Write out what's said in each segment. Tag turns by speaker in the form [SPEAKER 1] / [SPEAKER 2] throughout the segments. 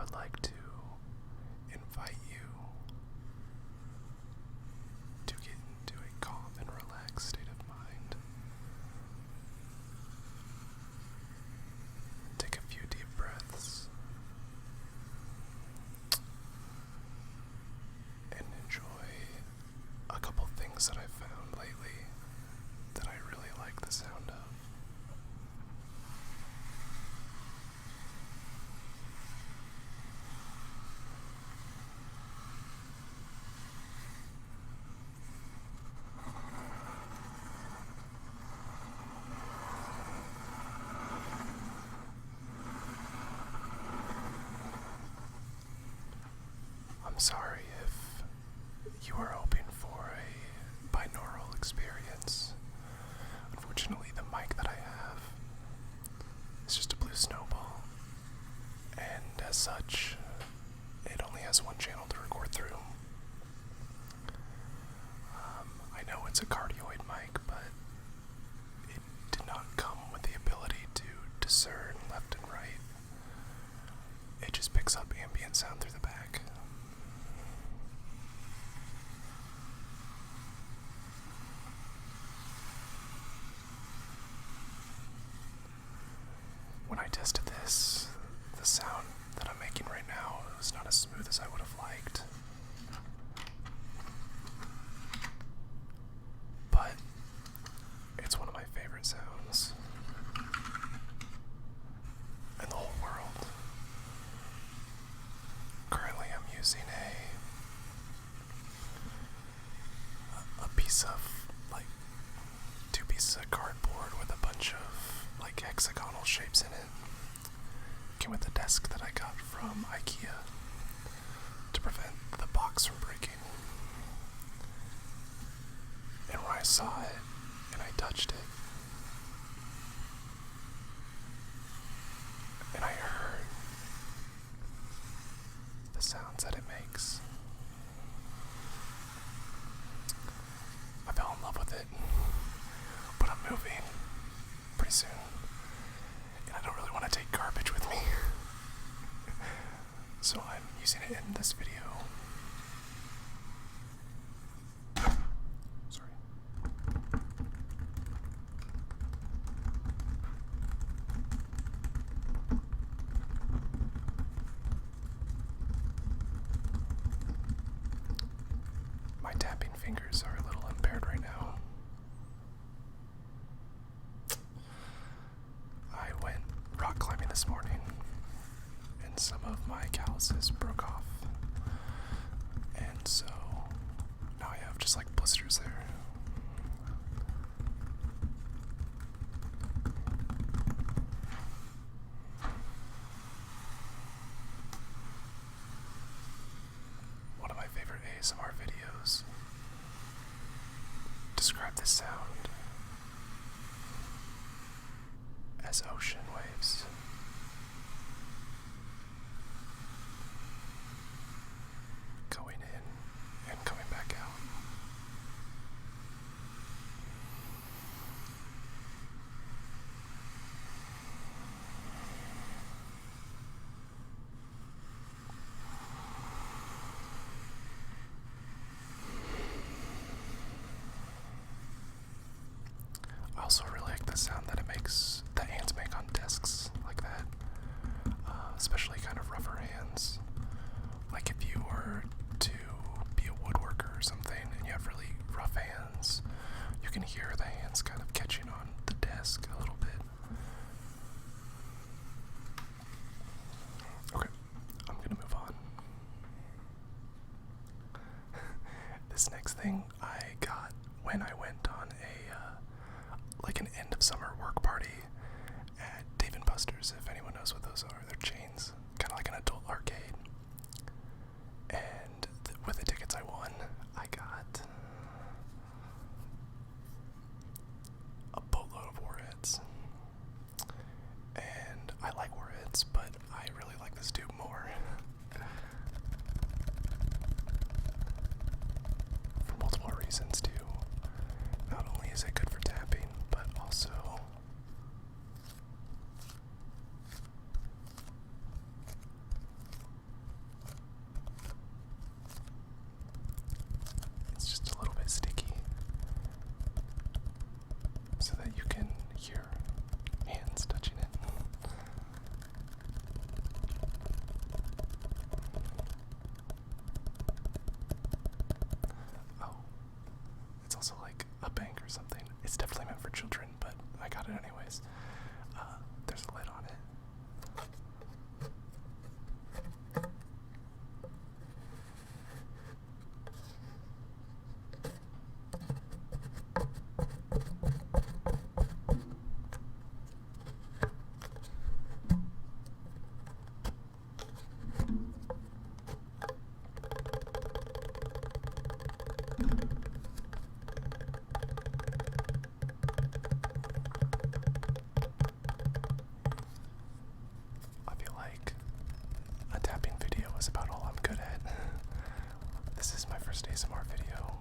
[SPEAKER 1] would like to invite you to get into a calm and relaxed state of mind. Take a few deep breaths and enjoy a couple things that I've found lately that I really like the sound of. I'm sorry if you are hoping for a binaural experience. Unfortunately, the mic that I have is just a blue snowball, and as such, it only has one channel to record through. I know it's a cardioid mic, but it did not come with the ability to discern left and right. It just picks up ambient sound through the back. When I tested this, the sound that I'm making right now was not as smooth as I would have liked. But it's one of my favorite sounds in the whole world. Currently I'm using a piece of, like, 2 pieces of cardboard with a bunch of, like, hexagonal shapes in it. Came with a desk that I got from IKEA to prevent the box from breaking. And when I saw it and I touched it, and I heard the sounds that it makes, I fell in love with it. But I'm moving pretty soon, and I don't really want to take garbage with me. So I'm using it in this video. Sorry. My tapping fingers are a little impaired right now. I went rock climbing this morning, and some of my calluses broke off, and so now I have just like blisters there. One of my favorite ASMR videos described this sound as ocean waves. Going in and coming back out. I also really like the sound that that hands make on desks like that, especially kind of rougher hands. Like if you were to be a woodworker or something and you have really rough hands, you can hear the hands kind of catching on the desk a little bit. Okay, I'm gonna move on. This next thing I got when I went on like an end of summer work party at Dave & Buster's, if anyone knows what those are. They're chains, kind of like an adult arcade. And with the tickets I won, I got a boatload of warheads. And I like warheads, but I really like this dude more. For multiple reasons, too. anyways, there's a lid on it. I feel like a tapping video is about all I'm good at. This is my first ASMR video.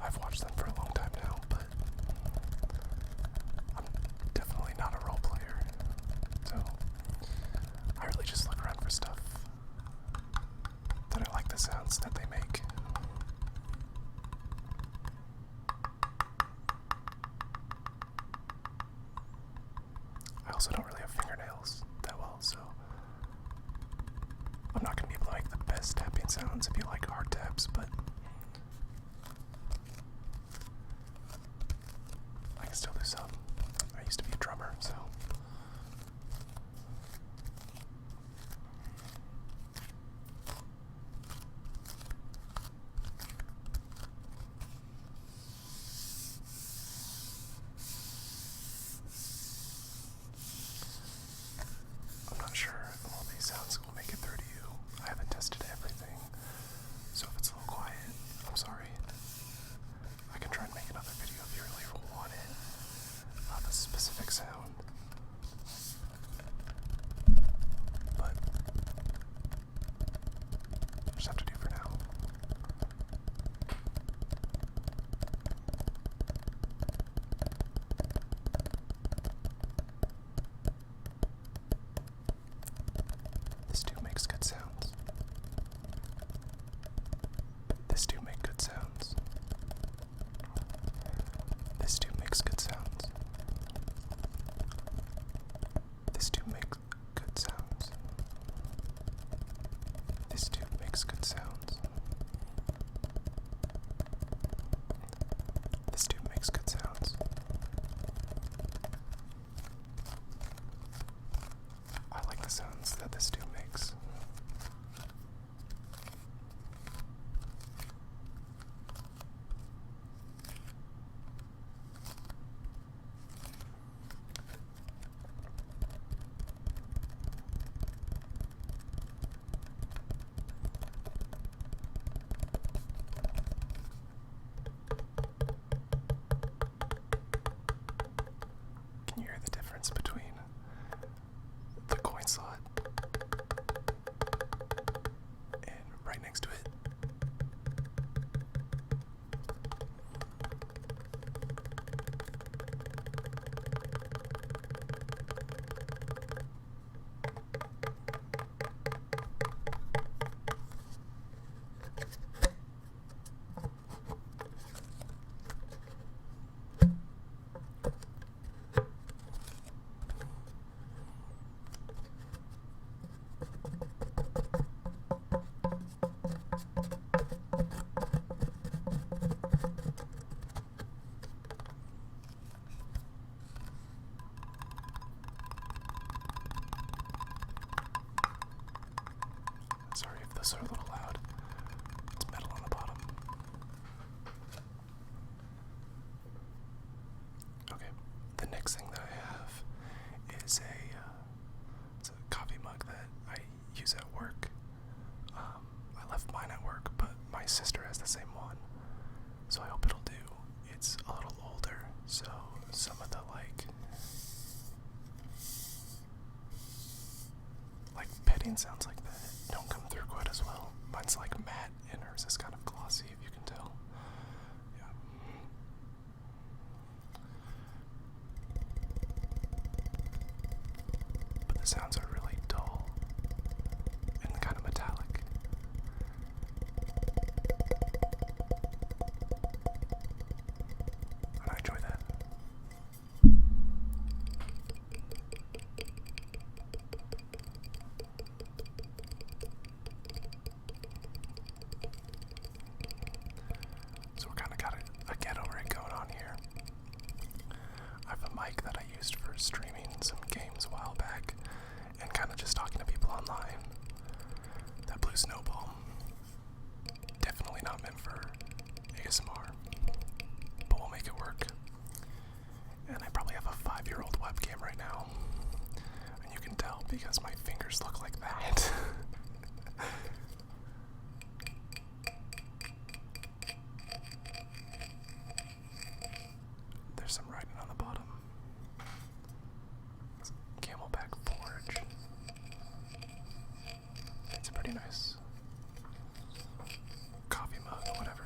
[SPEAKER 1] I've watched them for a long time now, but I'm definitely not a role player. So I really just look around for stuff that I like the sounds that they make. I also don't really have fingernails that well, so I'm not going to be able to make the best tapping sounds if you like hard taps, but I can still do some. I used to be a drummer, so. I'm not sure if all these sounds will make it through to you. I haven't tested everything, so if it's a little quiet, I'm sorry. I can try and make another video if you really want it of a specific sound. But just have to do for now. This too makes good sounds. This too make good sounds. This too makes good sounds. This too makes good sounds. This too makes good sounds. This too makes good sounds. I like the sounds that this too makes. Can you hear the difference between the coin slot and right next to it? Sorry if those are a little loud. It's metal on the bottom. Okay, the next thing that I have is it's a coffee mug that I use at work. I left mine at work, but my sister has the same one, so I hope it'll do. It's a little older, so some of the petting sounds like that don't come through quite as well. Mine's like matte and hers is kind of glossy, if you can tell. Yeah. But the sounds are really dull and kind of metallic. And I enjoy that. So we're kind of got a get over it going on here. I have a mic streaming some games a while back and kind of just talking to people online. That blue snowball, definitely not meant for ASMR, but we'll make it work. And I probably have a 5-year-old webcam right now, and you can tell because my fingers look like that. There's some writing on the bottom. Camelback forage. It's a pretty nice coffee mug or whatever.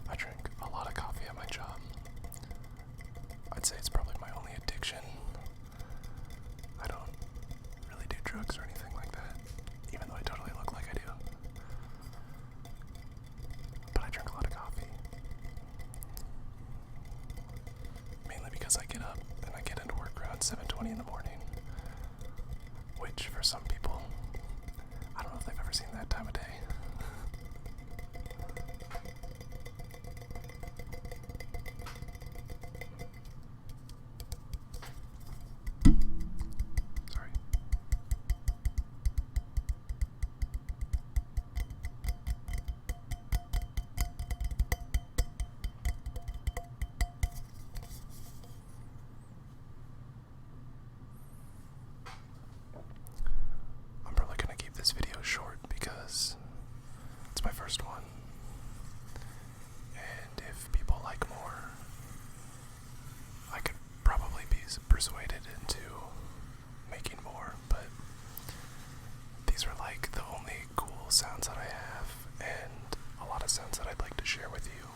[SPEAKER 1] I drink a lot of coffee at my job. I'd say it's probably my only addiction. I don't really do drugs or anything like that, even though I totally look like I do. But I drink a lot of coffee. Mainly because I get up and I get into work around 7:20 in the morning. Which, for some people, I don't know if they've ever seen that time of day. Sorry. I'm probably going to keep this video short because it's my first one. And if people like more, I could probably be persuaded into making more, but these are like the only cool sounds that I have, and a lot of sounds that I'd like to share with you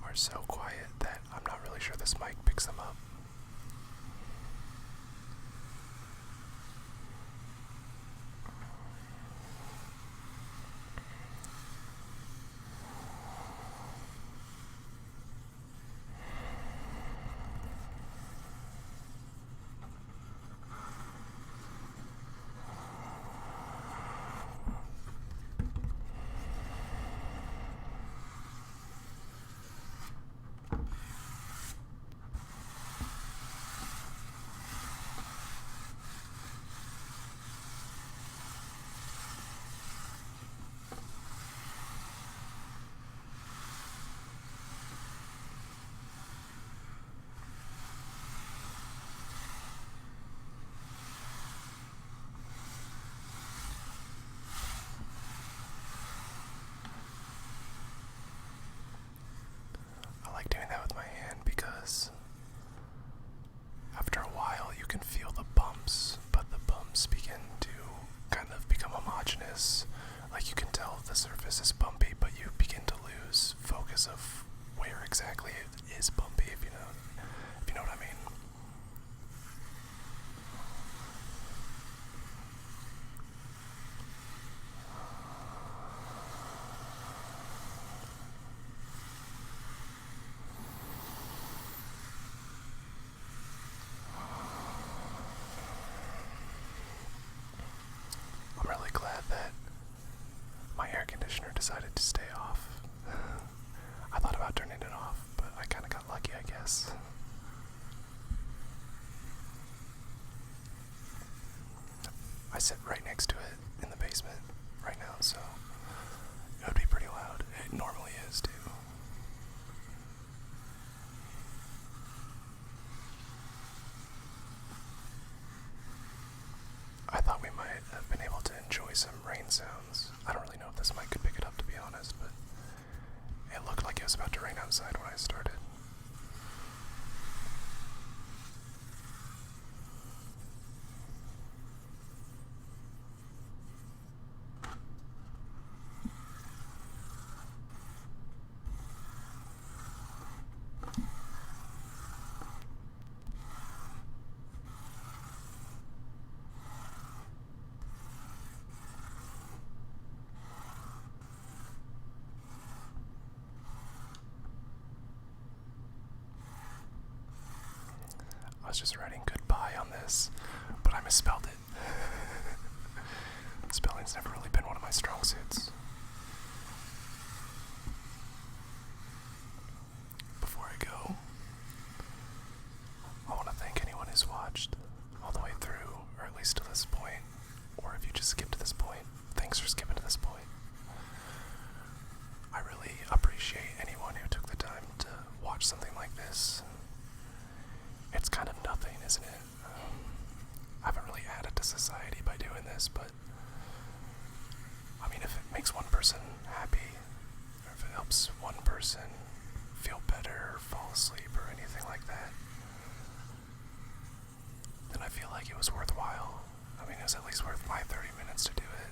[SPEAKER 1] are so quiet that I'm not really sure this mic picks them up. I like doing that with my hand because after a while you can feel the bumps, but the bumps begin to kind of become homogeneous. Like you can tell the surface is bumpy, but you begin to lose focus of where exactly it is bumpy, if you know what I mean. I'm really glad that my air conditioner decided to stay off. I thought about turning it off, but I kind of got lucky, I guess. I sit right next to it in the basement right now, so it would be pretty loud. It normally is, too. we might have been able to enjoy some rain sounds. I don't really know if this mic could pick it up, to be honest, but it looked like it was about to rain outside when I started. I was just writing goodbye on this, but I misspelled it. Spelling's never really been one of my strong suits. Before I go, I want to thank anyone who's watched all the way through, or at least to this point, or if you just skipped to this point, thanks for skipping to this point. I really appreciate anyone who took the time to watch something like this. It's kind of nothing, isn't it? I haven't really added to society by doing this, but I mean, if it makes one person happy, or if it helps one person feel better or fall asleep or anything like that, then I feel like it was worthwhile. I mean, it was at least worth my 30 minutes to do it.